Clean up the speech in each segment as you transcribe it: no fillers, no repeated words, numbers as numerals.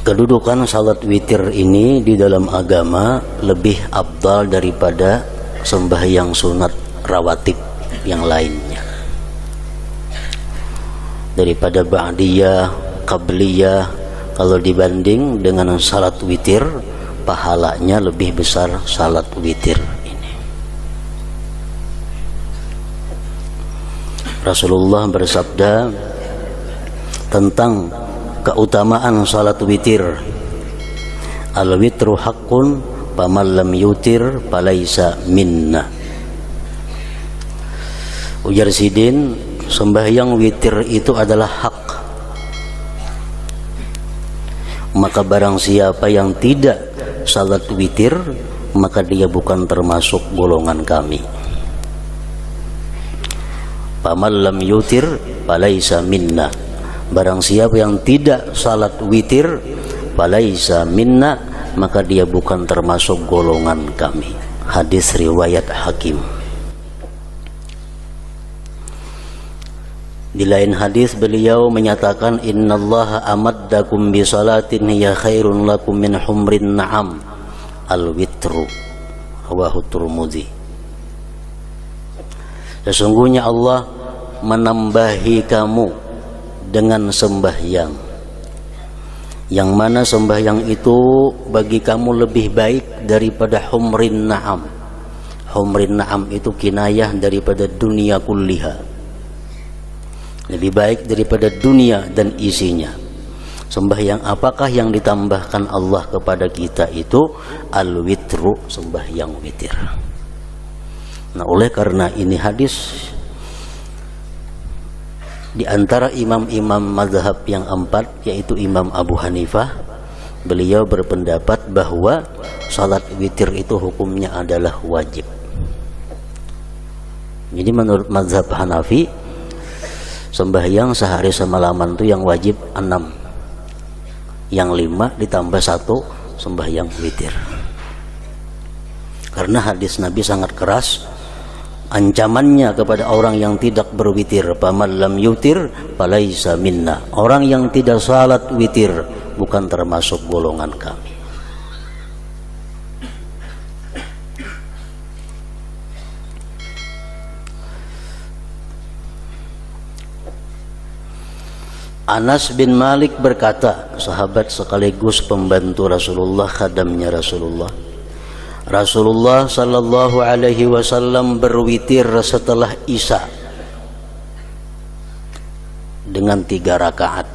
Kedudukan salat witir ini di dalam agama lebih afdal daripada sembahyang sunat rawatib yang lainnya, daripada ba'diyah, qabliyah. Kalau dibanding dengan salat witir, pahalanya lebih besar salat witir ini. Rasulullah bersabda tentang keutamaan salat witir, al-witru haqqun faman lam yutir falaisa minna. Ujar Sidin, sembahyang witir itu adalah hak, maka barang siapa yang tidak salat witir, maka dia bukan termasuk golongan kami. Faman lam yutir falaisa minna. Barang siapa yang tidak salat witir, falaisa minna, maka dia bukan termasuk golongan kami. Hadis riwayat Hakim. Di lain hadis beliau menyatakan, innallaha amaddakum bi salatin hiya khairun lakum min humrin na'am al-witru, rawahu Tirmidzi. Sesungguhnya Allah menambahi kamu dengan sembahyang, yang mana sembahyang itu bagi kamu lebih baik daripada humrin na'am. Humrin na'am itu kinayah daripada dunia kulliha, lebih baik daripada dunia dan isinya. Sembahyang apakah yang ditambahkan Allah kepada kita itu? Al-witru, sembahyang witir. Nah, oleh karena ini hadis, di antara imam-imam mazhab yang 4, yaitu Imam Abu Hanifah, beliau berpendapat bahwa salat witir itu hukumnya adalah wajib. Jadi menurut mazhab Hanafi, sembahyang sehari semalaman itu yang wajib 6, yang 5 ditambah 1 sembahyang witir. Karena hadis Nabi sangat keras ancamannya kepada orang yang tidak berwitir, faman lam yutir falaisa minna. Orang yang tidak salat witir bukan termasuk golongan kami. Anas bin Malik berkata, sahabat sekaligus pembantu Rasulullah, khadamnya Rasulullah, Rasulullah sallallahu alaihi wasallam berwitir setelah Isya dengan 3 rakaat.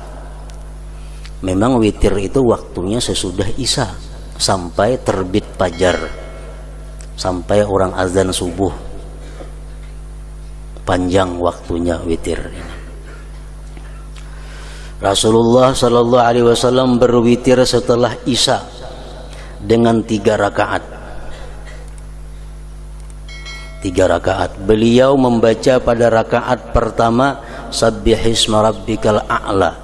Memang witir itu waktunya sesudah Isya sampai terbit fajar, sampai orang azan subuh, panjang waktunya witir ini. Rasulullah sallallahu alaihi wasallam berwitir setelah Isya dengan 3 rakaat. 3 rakaat. Beliau membaca pada rakaat pertama Sabbihisma rabbikal a'la,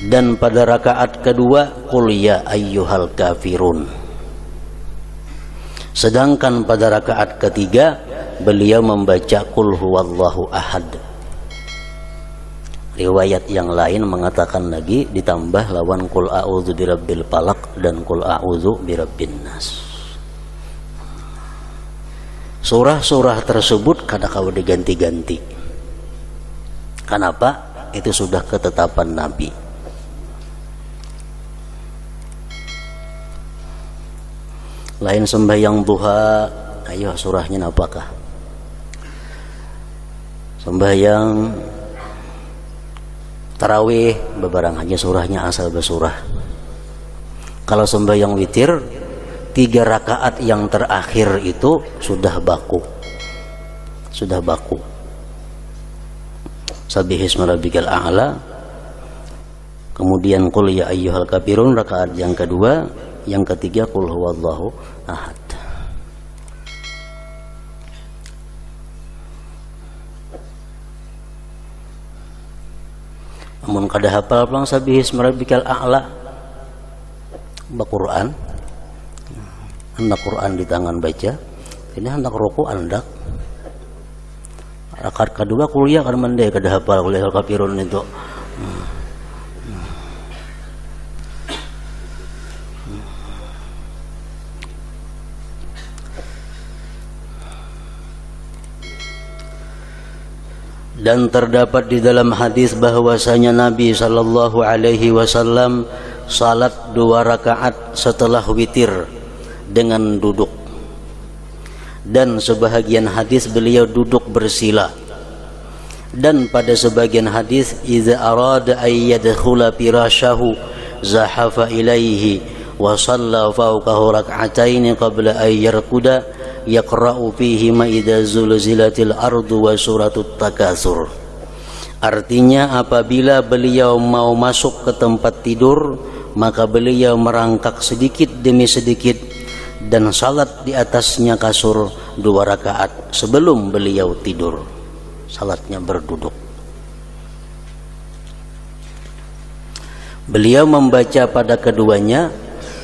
dan pada rakaat kedua Qul ya ayyuhal kafirun. Sedangkan pada rakaat ketiga beliau membaca Qul huwallahu ahad. Riwayat yang lain mengatakan lagi ditambah lawan Qul a'udzu birabbil falaq dan Qul a'udzu birabbin nas. Surah-surah tersebut kadang-kadang diganti-ganti. Kenapa? Itu sudah ketetapan Nabi. Lain sembahyang duha, ayo surahnya apakah? Sembahyang tarawih bebarang hanya surahnya asal bersurah. Kalau sembahyang witir 3 rakaat yang terakhir itu sudah baku, Sabbihisma rabbikal a'la, kemudian Qul ya ayyuhal kafirun rakaat yang kedua, yang ketiga Qul huwallahu ahad. Amun kada hafal pelang Sabbihisma rabbikal a'la baca Quran, hendak Quran di tangan baca, ini hendak ruku andak Rakaat kedua kuliah kan mendai kada hafal kuliah kafirun itu. Dan terdapat di dalam hadis bahwasanya Nabi sallallahu alaihi wasallam salat 2 rakaat setelah witir dengan duduk. Dan sebahagian hadis beliau duduk bersila. Dan pada sebagian hadis idza arada ay yadkhula firashahu zahafa ilaihi wa shalla fawqahu rak'atain qabla ay yarkuda yaqra'u fihi ma idza zulzilatil ardu wa suratut takatsur. Artinya apabila beliau mau masuk ke tempat tidur, maka beliau merangkak sedikit demi sedikit dan salat di atasnya kasur 2 rakaat sebelum beliau tidur. Salatnya berduduk. Beliau membaca pada keduanya.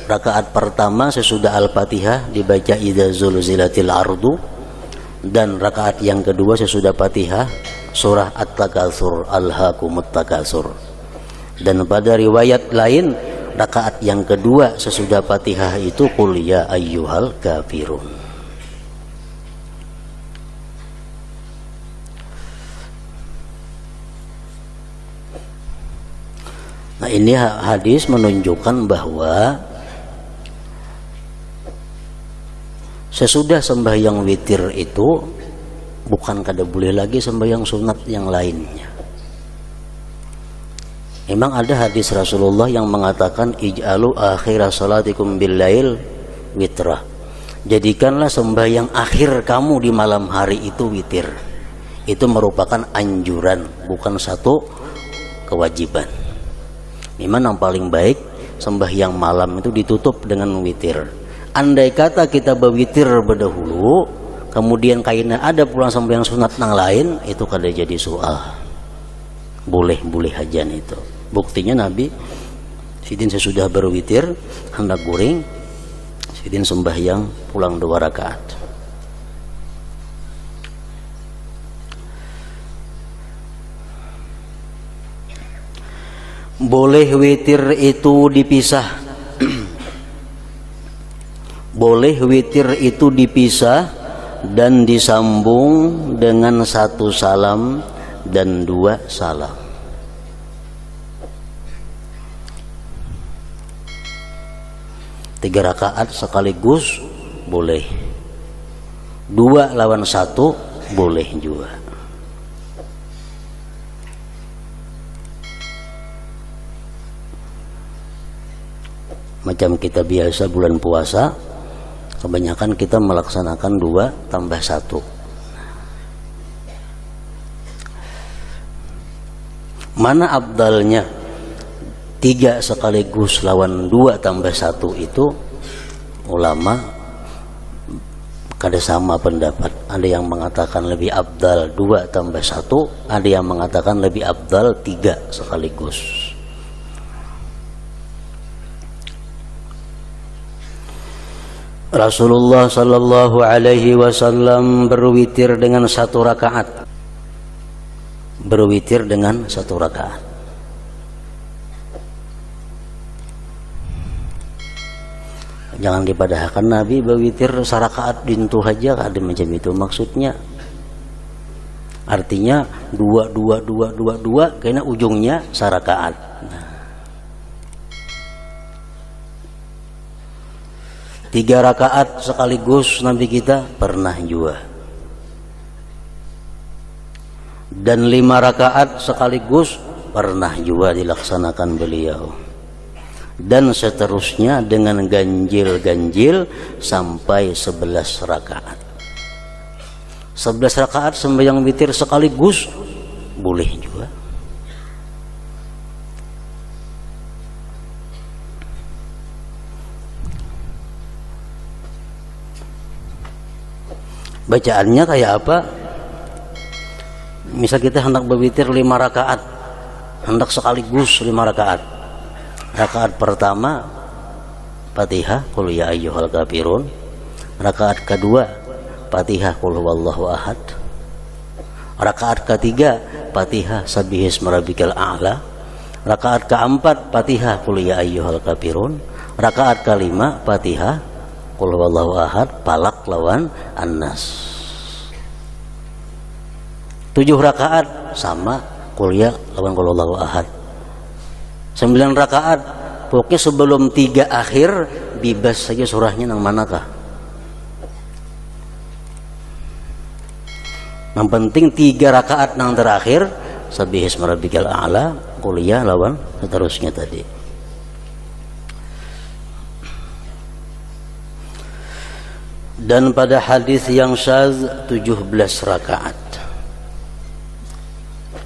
Rakaat pertama sesudah Al-Fatihah dibaca idza zulzilatil ardu, dan rakaat yang kedua sesudah Fatihah surah At-Takatsur, Alhaakumut Takatsur. Dan pada riwayat lain rakaat yang kedua sesudah Fatihah itu qul ya ayyuhal kafirun. Nah, ini hadis menunjukkan bahwa sesudah sembahyang witir itu bukan kada boleh lagi sembahyang sunat yang lainnya. Memang ada hadis Rasulullah yang mengatakan ij'alu akhira salatikum billail witrah. Jadikanlah sembahyang akhir kamu di malam hari itu witir. Itu merupakan anjuran, bukan satu kewajiban. Memang yang paling baik sembahyang malam itu ditutup dengan witir. Andai kata kita berwitir berdahulu, kemudian kayaknya ada pulang sembahyang sunat yang lain, itu kada jadi soal. Boleh hajan itu. Buktinya Nabi sidin sesudah berwitir hendak guring, sidin sembahyang pulang 2 rakaat. Boleh witir itu dipisah. Boleh witir itu dipisah dan disambung dengan 1 salam dan 2 salam. Tiga rakaat sekaligus boleh. 2 lawan 1 boleh juga. Macam kita biasa bulan puasa, kebanyakan kita melaksanakan 2 tambah 1. Mana abdalnya? 3 sekaligus lawan 2 tambah 1 itu ulama kada sama pendapat. Ada yang mengatakan lebih abdal 2 tambah 1, ada yang mengatakan lebih abdal 3 sekaligus. Rasulullah sallallahu alaihi wasallam berwitir dengan 1 rakaat. Berwitir dengan 1 rakaat. Jangan dipadahkan Nabi berwitir sarakaat dintu aja, ada macam itu maksudnya. Artinya 2 karena ujungnya sarakaat. Nah. 3 rakaat sekaligus Nabi kita pernah juga. Dan 5 rakaat sekaligus pernah juga dilaksanakan beliau. Dan seterusnya dengan ganjil-ganjil sampai 11 rakaat. 11 rakaat sembahyang witir sekaligus boleh juga. Bacaannya kayak apa? Misal kita hendak berwitir 5 rakaat, hendak sekaligus 5 rakaat. Rakaat pertama Fatihah qul ya ayyuhal kafirun. Rakaat kedua Fatihah qul huwallahu ahad. Rakaat ketiga Fatihah Sabbihisma rabbikal a'la. Rakaat keempat Fatihah Qul ya ayyuhal kafirun. Rakaat kelima Fatihah Qul huwallahu ahad, Falaq lawan An-Nas. 7 rakaat sama Qul ya lawan Qul huwallahu ahad. 9 rakaat pokoknya sebelum 3 akhir bebas saja surahnya nang manakah. Yang penting 3 rakaat nang terakhir Sabbihisma rabbikal a'la, Qul ya lawan seterusnya tadi. Dan pada hadis yang syadz 17 rakaat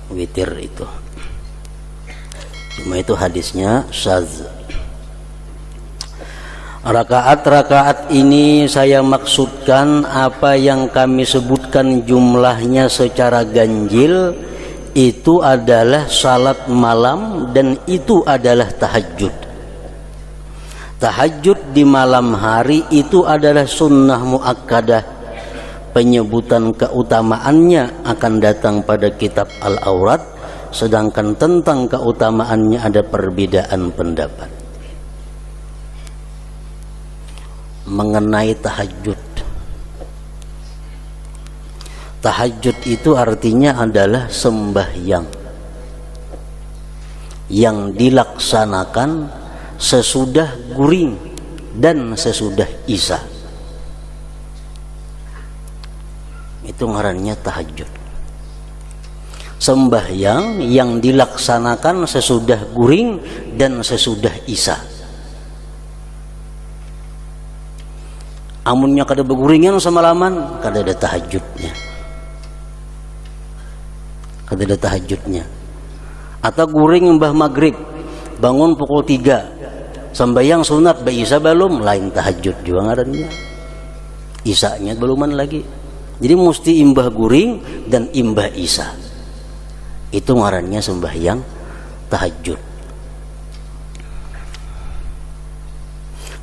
witir itu. Cuma itu hadisnya syadz. Rakaat-rakaat ini saya maksudkan apa yang kami sebutkan jumlahnya secara ganjil itu adalah salat malam dan itu adalah tahajud. Tahajud di malam hari itu adalah sunnah muakkadah. Penyebutan keutamaannya akan datang pada kitab Al-Awrad, sedangkan tentang keutamaannya ada perbedaan pendapat. Mengenai tahajud, tahajud itu artinya adalah sembahyang yang dilaksanakan sesudah guring dan sesudah isya. Itu ngarannya tahajud. Sembahyang yang dilaksanakan sesudah guring dan sesudah isya. Amunnya kada beguringan semalaman, kada ada tahajudnya. Kada ada tahajudnya. Atau guring mbah maghrib, bangun pukul 3, sembahyang sunat isya belum, lain tahajud juga ngarannya. Isanya beluman lagi. Jadi mesti imbah guring dan imbah isya. Itu ngarannya sembahyang tahajud.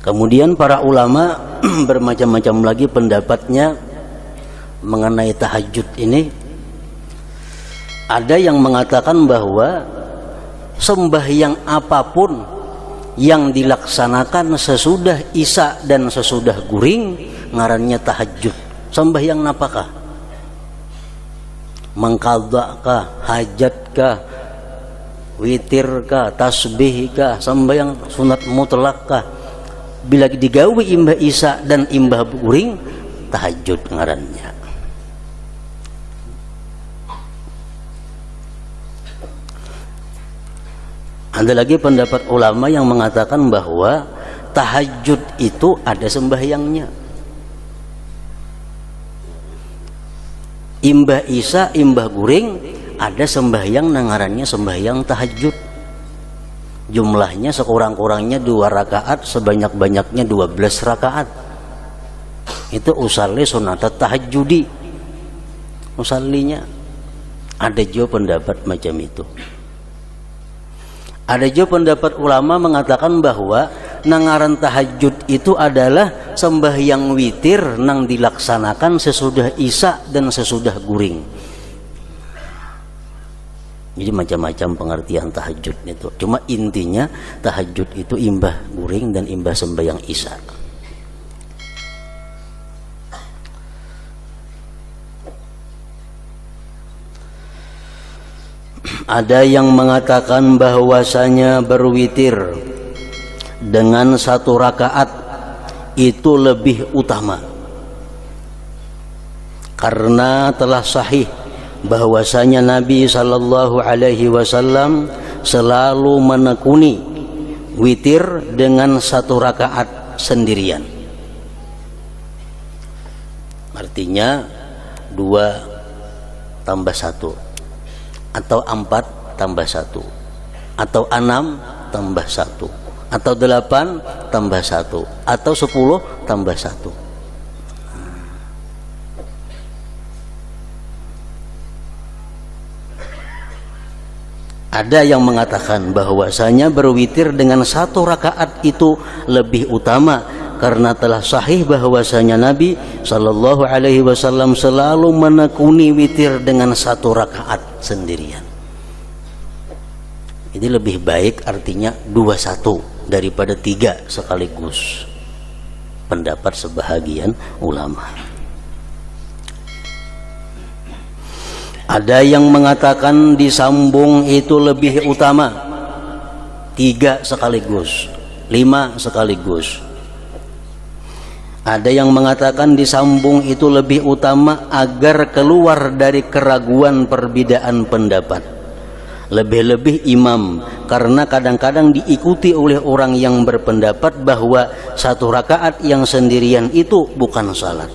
Kemudian para ulama bermacam-macam lagi pendapatnya mengenai tahajud ini. Ada yang mengatakan bahwa sembahyang apapun yang dilaksanakan sesudah isya dan sesudah guring ngarannya tahajud. Sembahyang napakah? Mengqadha hajatkah, witirkah, tasbihkah, sembahyang sunat mutlakkah? Bila digawe imbah isya dan imbah guring, tahajud ngarannya. Ada lagi pendapat ulama yang mengatakan bahwa tahajud itu ada sembahyangnya. Imbah isya, imbah guring ada sembahyang nangarannya sembahyang tahajud. Jumlahnya sekurang-kurangnya 2 rakaat, sebanyak-banyaknya 12 rakaat. Itu usalli sunatat tahajudi. Usallinya. Ada juga pendapat macam itu. Ada juga pendapat ulama mengatakan bahwa nangaran tahajud itu adalah sembahyang witir nang dilaksanakan sesudah isya dan sesudah guring. Jadi macam-macam pengertian tahajud itu. Cuma intinya tahajud itu imbah guring dan imbah sembahyang isya. Ada yang mengatakan bahwasanya berwitir dengan 1 rakaat itu lebih utama, karena telah sahih bahwasanya Nabi sallallahu alaihi wasallam selalu menekuni witir dengan 1 rakaat sendirian. Artinya 2 tambah 1 atau 4 tambah 1 atau 6 tambah 1 atau 8 tambah 1 atau 10 tambah 1. Ada yang mengatakan bahwasanya berwitir dengan 1 rakaat itu lebih utama, karena telah sahih bahwasanya Nabi sallallahu alaihi wasallam selalu menekuni witir dengan 1 rakaat sendirian. Ini lebih baik, artinya 2-1 daripada 3 sekaligus. Pendapat sebahagian ulama. Ada yang mengatakan disambung itu lebih utama, 3 sekaligus, 5 sekaligus. Ada yang mengatakan disambung itu lebih utama agar keluar dari keraguan perbedaan pendapat. Lebih-lebih imam, karena kadang-kadang diikuti oleh orang yang berpendapat bahwa 1 rakaat yang sendirian itu bukan salat.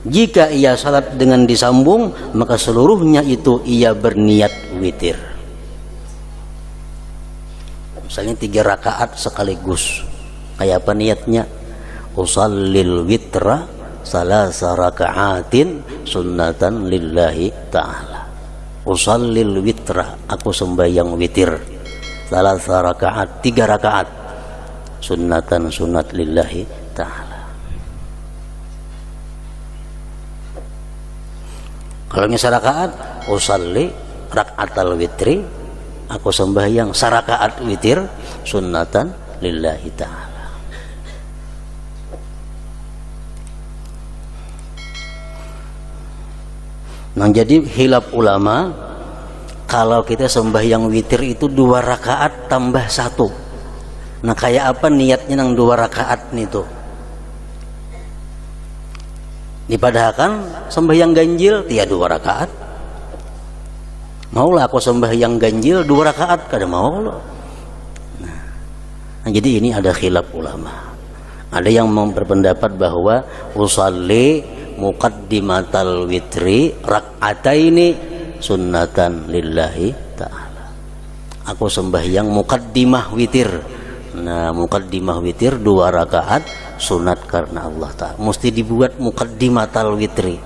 Jika ia salat dengan disambung, maka seluruhnya itu ia berniat witir. Misalnya 3 rakaat sekaligus, kayak apa niatnya? Usallil witra salasa raka'atin sunnatan lillahi ta'ala. Usallil witra, aku sembahyang witir, salasa rakaat, 3 rakaat, sunnatan, sunat lillahi ta'ala. Kalau nya sarakaat, usalli rakaatal witri, aku sembahyang sarakaat witir, sunnatan lillahi ta'ala. Nah, jadi khilaf ulama, kalau kita sembahyang witir itu 2 rakaat tambah 1. Nah, kayak apa niatnya nang 2 rakaat nih tuh? Dipadahkan sembahyang ganjil tiada 2 rakaat. Maulah aku sembahyang ganjil 2 rakaat, kada mau lo. Nah, jadi ini ada khilaf ulama. Ada yang berpendapat bahwa usalli muqaddimatal witri rak'ataini sunnatan lillahi ta'ala. Aku sembahyang muqaddimah witir. Nah, muqaddimah witir 2 rakaat sunat karena Allah Ta'ala. Mesti dibuat muqaddimatal witri.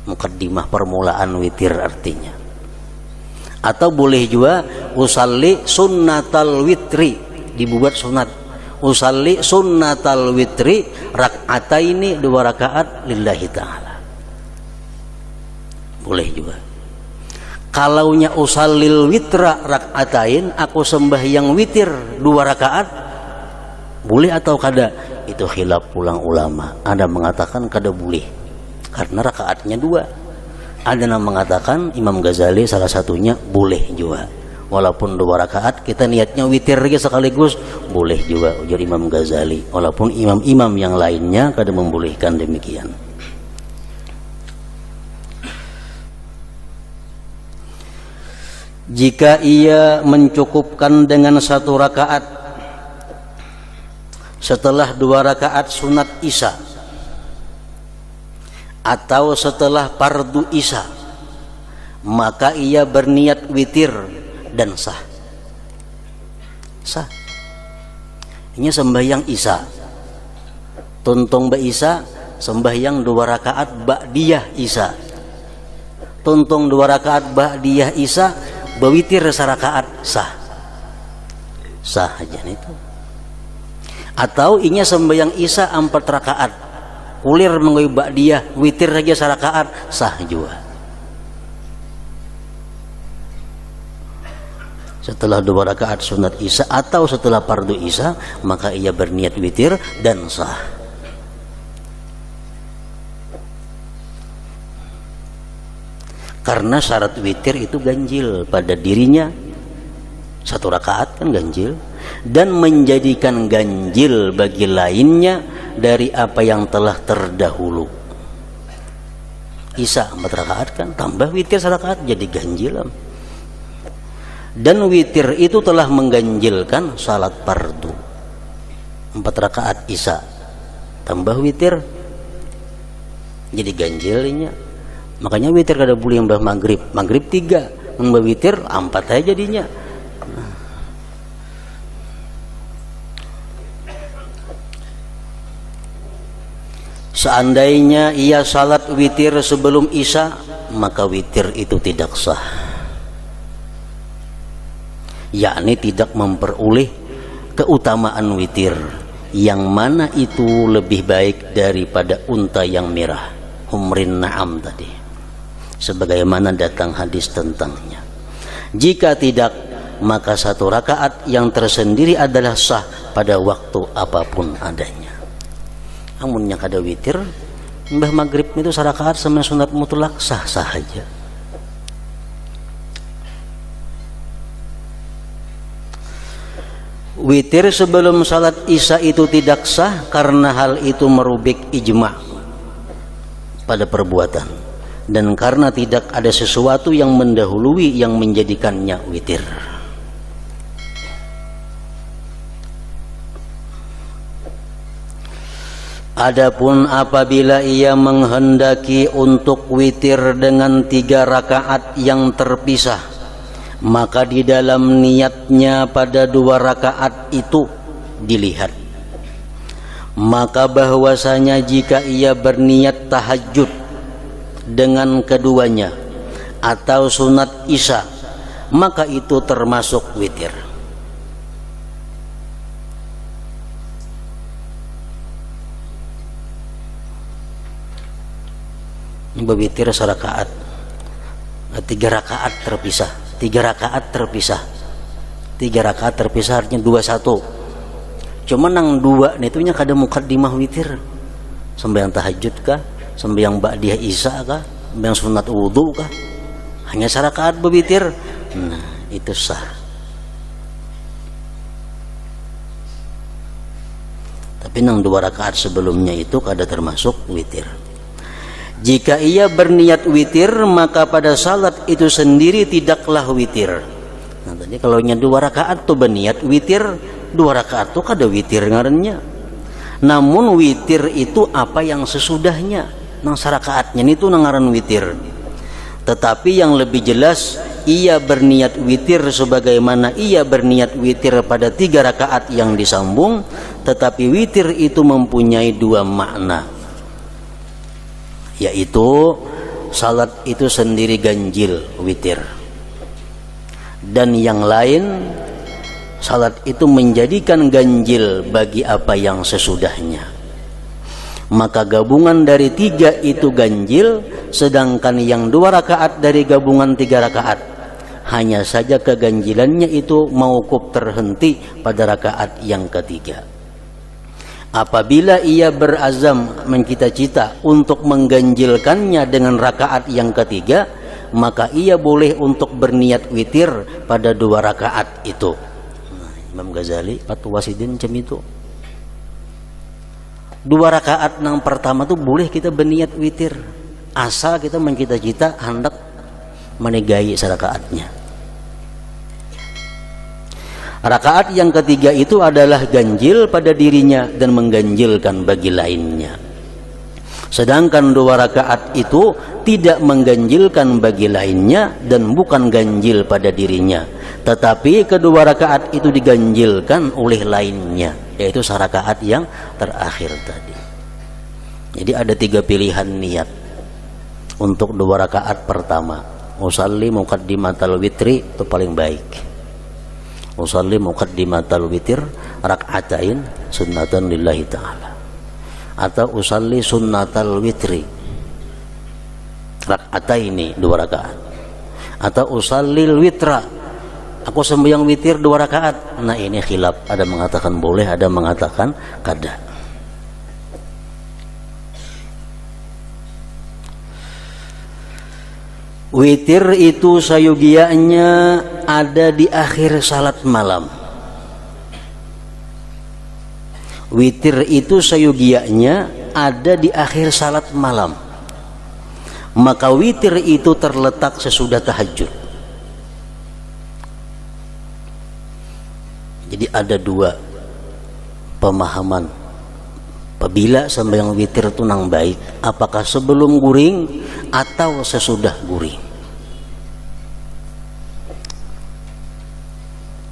Muqaddimah permulaan witir artinya. Atau boleh juga usalli sunnatal witri, dibuat sunat. Usalli sunnatal witri rak'ataini 2 rakaat lillahi ta'ala. Boleh juga. Kalaunya usallil witra rak'atain, aku sembahyang witir 2 rakaat, boleh atau kada? Itu khilaf pulang ulama. Ada mengatakan kada boleh karena rakaatnya 2. Ada yang mengatakan, Imam Ghazali salah satunya, boleh juga. Walaupun 2 rakaat kita niatnya witir lagi sekaligus, boleh juga ujar Imam Ghazali. Walaupun imam-imam yang lainnya kada membolehkan demikian. Jika ia mencukupkan dengan 1 rakaat setelah 2 rakaat sunat isya atau setelah fardu isya, maka ia berniat witir dan sah. Sah. Ini sembahyang isya, tuntung ba isya, sembahyang 2 rakaat ba'diyah isya, tuntung 2 rakaat ba'diyah isya, bawitir 1 rakaat, sah. Sah aja itu. Atau inya sembahyang isya 4 rakaat, kulir mengoi ba'diyah, witir saja 1 rakaat, sah juga. Setelah 2 rakaat sunat isya atau setelah fardu isya, maka ia berniat witir dan sah. Karena syarat witir itu ganjil pada dirinya, 1 rakaat kan ganjil, dan menjadikan ganjil bagi lainnya dari apa yang telah terdahulu. Isya 4 rakaat kan, tambah witir 1 rakaat jadi ganjil. Dan witir itu telah mengganjilkan salat fardu 4 rakaat isya tambah witir jadi ganjilnya. Makanya witir kada boleh mbah maghrib 3, mbah witir 4 aja jadinya. Seandainya ia salat witir sebelum isya, maka witir itu tidak sah, yakni tidak memperoleh keutamaan witir, yang mana itu lebih baik daripada unta yang merah, humrin na'am tadi, sebagaimana datang hadis tentangnya. Jika tidak, maka satu rakaat yang tersendiri adalah sah pada waktu apapun adanya. Namun yang ada witir, mbah maghrib itu sarakaat sama sunat mutlak sah-sah aja. Witir sebelum salat isya itu tidak sah karena hal itu merubik ijma' pada perbuatan, dan karena tidak ada sesuatu yang mendahului yang menjadikannya witir. Adapun apabila ia menghendaki untuk witir dengan 3 rakaat yang terpisah, maka di dalam niatnya pada 2 rakaat itu dilihat. Maka bahwasanya jika ia berniat tahajud dengan keduanya atau sunat isya, maka itu termasuk witir. Berwitir serakaat, 3 rakaat terpisah, 3 rakaat terpisah, 3 rakaat terpisah artinya 2-1. Cuma nang 2 nitunya kada mukaddimah witir, sembahyang tahajud kah, sembahyang ba'diyah isya kah, sembahyang sunat wudu kah, hanya serakaat berwitir, nah itu sah. Tapi nang 2 rakaat sebelumnya itu kada termasuk witir. Jika ia berniat witir, maka pada salat itu sendiri tidaklah witir. Nah tadi kalau nya 2 rakaat tuh berniat witir, 2 rakaat tuh kada witir ngarannya. Namun witir itu apa yang sesudahnya, nang sarakaatnya itu nangaran witir. Tetapi yang lebih jelas, ia berniat witir sebagaimana ia berniat witir pada 3 rakaat yang disambung. Tetapi witir itu mempunyai 2 makna, yaitu salat itu sendiri ganjil witir, dan yang lain salat itu menjadikan ganjil bagi apa yang sesudahnya. Maka gabungan dari 3 itu ganjil, sedangkan yang 2 rakaat dari gabungan 3 rakaat, hanya saja keganjilannya itu mauquf terhenti pada rakaat yang ketiga. Apabila ia berazam mencita-cita untuk mengganjilkannya dengan rakaat yang ketiga, maka ia boleh untuk berniat witir pada 2 rakaat itu. Nah, Imam Ghazali Fathul Wasidin macam itu. 2 rakaat yang pertama tuh boleh kita berniat witir, asal kita mencita-cita hendak menegai serakaatnya. Rakaat yang ketiga itu adalah ganjil pada dirinya dan mengganjilkan bagi lainnya. Sedangkan 2 rakaat itu tidak mengganjilkan bagi lainnya dan bukan ganjil pada dirinya. Tetapi kedua rakaat itu diganjilkan oleh lainnya, yaitu sarakaat yang terakhir tadi. Jadi ada 3 pilihan niat untuk 2 rakaat pertama. Usalli muqaddimatal witri itu paling baik. Usalli muqaddimatal witir rak'atain sunnatan lillahi ta'ala, atau usalli sunnatal witri rak'ataini 2 rakaat, atau usallil witra, aku sembahyang witir 2 rakaat. Nah ini khilaf, ada mengatakan boleh, ada mengatakan kada. Witir itu sayugianya ada di akhir salat malam. Witir itu sayugianya ada di akhir salat malam. Maka witir itu terletak sesudah tahajud. Jadi ada 2 pemahaman. Apabila sembahyang witir itu nang baik, apakah sebelum guring atau sesudah guring?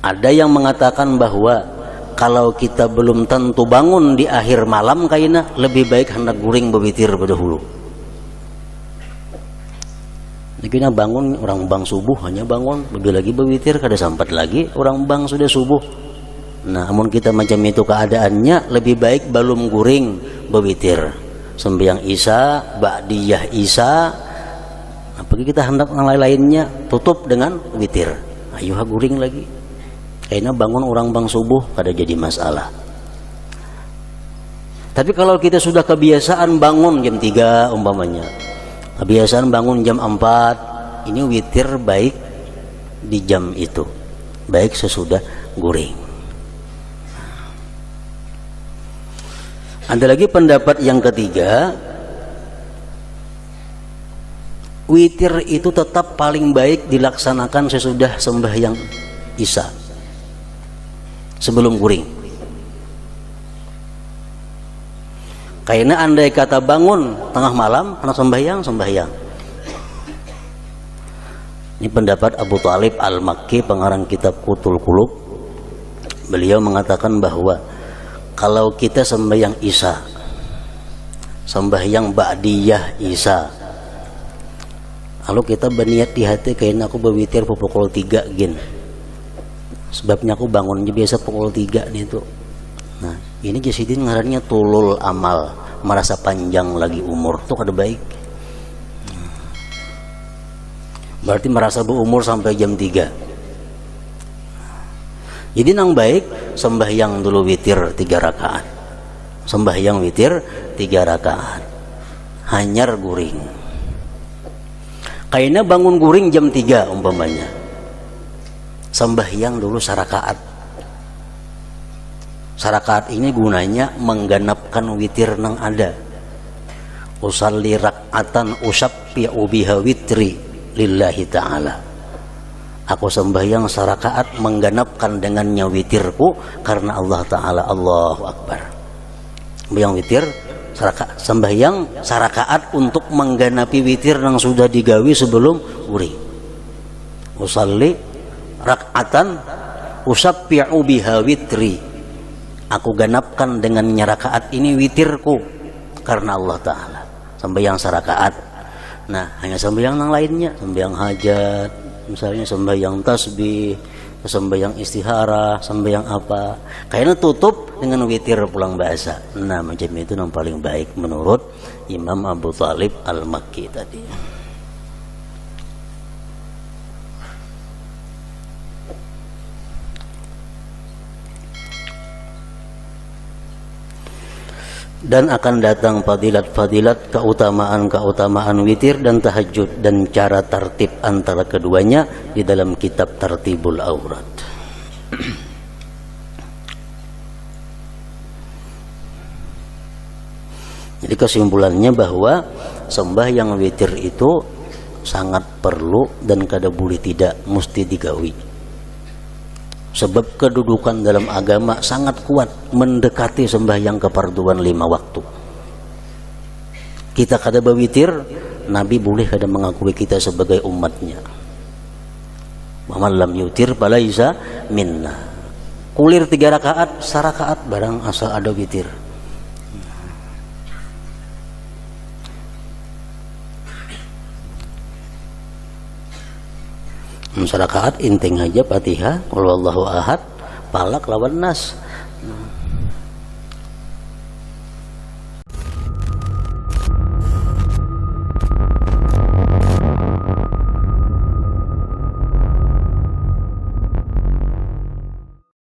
Ada yang mengatakan bahwa kalau kita belum tentu bangun di akhir malam kayaknya lebih baik hendak guring berwitir berdahulu. Kayaknya bangun orang bang subuh hanya bangun, lebih lagi berwitir kada sampai lagi orang bang sudah subuh. Nah, namun kita macam itu keadaannya, lebih baik belum guring bewitir. Sembahyang Isya, ba'diyah Isya, nah, pergi kita hendak yang lainnya tutup dengan witir. Ayo guring lagi. Kayaknya bangun orang bang subuh kada jadi masalah. Tapi kalau kita sudah kebiasaan bangun jam 3 umpamanya, kebiasaan bangun jam 4, ini witir baik di jam itu, baik sesudah guring. Ada lagi pendapat yang ketiga, witir itu tetap paling baik dilaksanakan sesudah sembahyang Isya, sebelum guring. Karena andai kata bangun tengah malam karena sembahyang. Ini pendapat Abu Thalib Al-Makki, pengarang kitab Qutul Qulub. Beliau mengatakan bahwa kalau kita sembahyang Isya, sembahyang ba'diyah Isya, lalu kita berniat di hati kayaknya aku berwitir pukul 3 gin, sebabnya aku bangunnya biasa pukul 3 nih tuh. Nah, ini jasidin ngarannya tulul amal, merasa panjang lagi umur tuh kada baik. Berarti merasa berumur sampai jam 3. Jadi nang baik sembahyang dulu witir 3 rakaat. Sembahyang witir 3 rakaat. Hanyar guring. Kayaknya bangun guring jam 3 umpamanya. Sembahyang dulu sarakaat. Sarakaat ini gunanya menggenapkan witir nang ada. Usalli rak'atan usabbi'u biha witri lillahi ta'ala. Aku sembahyang sarakaat menggenapkan dengannya witirku karena Allah Ta'ala. Allahu Akbar. Sembahyang witir sembahyang sarakaat untuk menggenapi witir yang sudah digawi sebelum guring. Usalli rak'atan usabbi'u biha witri. Aku genapkan dengannya rakaat ini witirku karena Allah Ta'ala. Sembahyang sarakaat. Nah, hanya sembahyang yang lainnya, sembahyang hajat, misalnya sembahyang tasbih, sembahyang istihara, sembahyang apa, kayaknya tutup dengan witir pulang bahasa. Nah, macam itu yang paling baik menurut Imam Abu Thalib Al-Makki tadi. Dan akan datang fadilat-fadilat, keutamaan-keutamaan witir dan tahajud, dan cara tertib antara keduanya di dalam kitab Tartibul Aurat. Jadi kesimpulannya bahwa sembahyang witir itu sangat perlu dan kada boleh tidak, mesti digawi. Sebab kedudukan dalam agama sangat kuat, mendekati sembahyang kefarduan 5 waktu. Kita kada berwitir, Nabi boleh kada mengakui kita sebagai umatnya. Wa man lam yutir falaisa minna. Kulir 3 rakaat, sarakaat barang asal ada witir. Sarakaat inting aja Fatihah, qul huwallahu ahad, palak lawan nas.